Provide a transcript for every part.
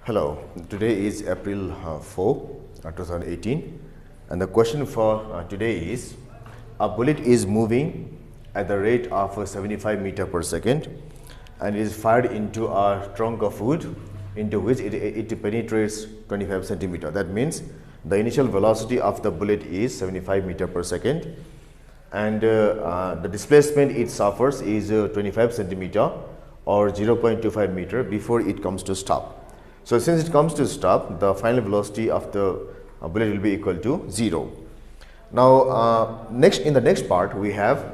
Hello, today is April 4, 2018, and the question for today is, a bullet is moving at the rate of 75 meter per second and is fired into a trunk of wood into which it penetrates 25 centimeter. That means the initial velocity of the bullet is 75 meter per second and the displacement it suffers is 25 centimeter or 0.25 meter before it comes to stop. So since it comes to stop, the final velocity of the bullet will be equal to 0. Now in the next part we have,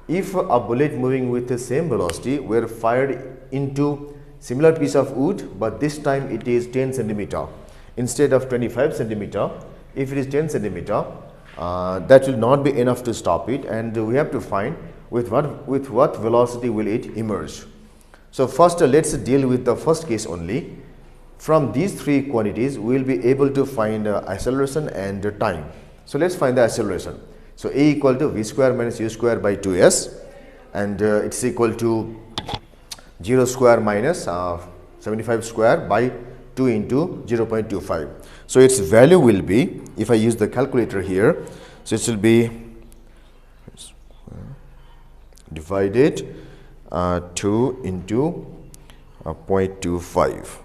if a bullet moving with the same velocity were fired into similar piece of wood, but this time it is 10 centimeter instead of 25 centimeter. If it is 10 centimeter, that will not be enough to stop it, and we have to find with what velocity will it emerge. So first let's deal with the first case only. From these three quantities, we will be able to find acceleration and time. So let's find the acceleration. So A equal to v square minus u square by 2s, and it's equal to 0 square minus 75 square by 2 into 0.25. So its value will be, if I use the calculator here, so it will be divided 2 into 0.25.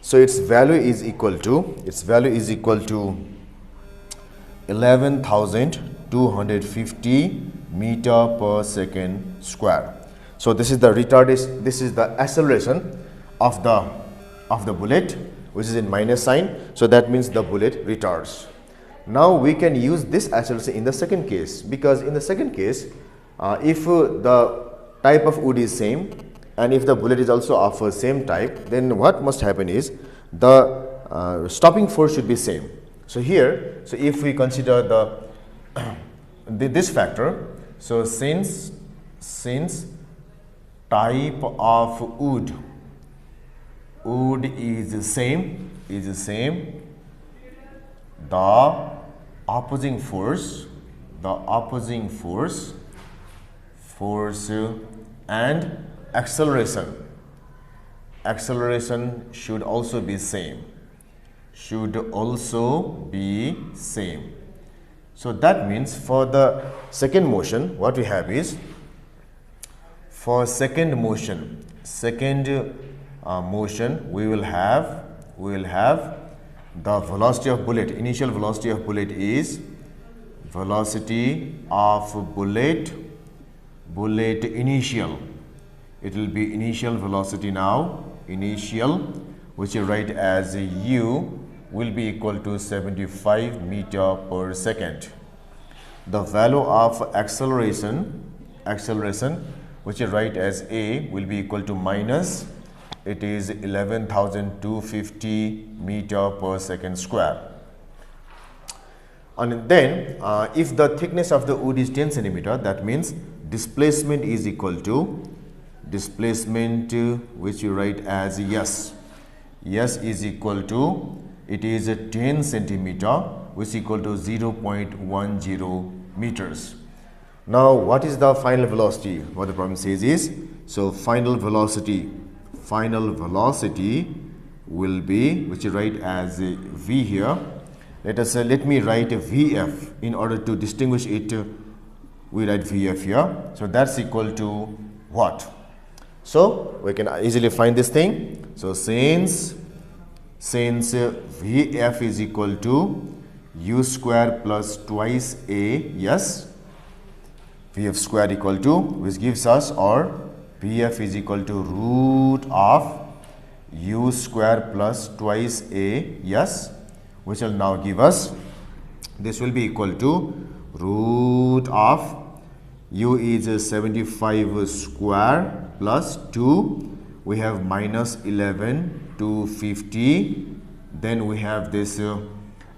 So its value is equal to 11,250 meter per second square. So this is the acceleration of the bullet, which is in minus sign. So that means the bullet retards. Now we can use this acceleration in the second case, because in the second case, if the type of wood is same and if the bullet is also of a same type, then what must happen is the stopping force should be same. So here, so if we consider this factor, so since type of wood is the same, the opposing force and acceleration should also be same. So that means for the second motion, what we have is, for second motion we will have the velocity of bullet. Initial velocity of bullet is bullet initial. It will be initial velocity now, which you write as u will be equal to 75 meter per second. The value of acceleration, which you write as a, will be equal to minus, it is 11,250 meter per second square. And then if the thickness of the wood is 10 centimeter, that means displacement is equal to which you write as yes is equal to, it is a 10 centimeter, which is equal to 0.10 meters. Now what is the final velocity? What the problem says is, so final velocity will be, which you write as v here. Let me write vf. In order to distinguish it, we write vf here. So that's equal to what? So we can easily find this thing. So since vf is equal to u square plus twice a, yes, vf square equal to, which gives us, or vf is equal to root of u square plus twice a, yes, which will now give us, this will be equal to root of u is 75 square plus 2, we have minus 11,250, then we have this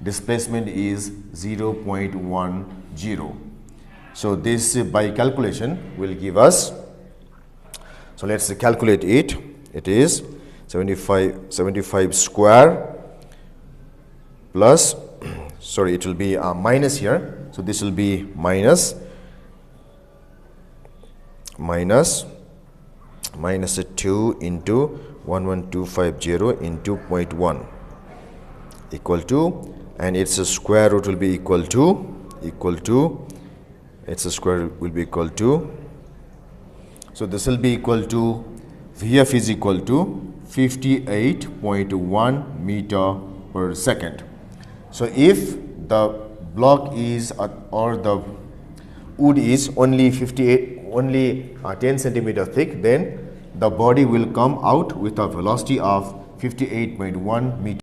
displacement is 0.10. So this by calculation will give us, so let's calculate it. It is 75 square plus, sorry, it will be minus here. So this will be minus minus 2 into 11250 into 0.1 equal to, and its square root will be equal to its square will be equal to, so this will be equal to, Vf is equal to 58.1 meter per second. So if the block is or the wood is only 10 centimeter thick, then the body will come out with a velocity of 58.1 meter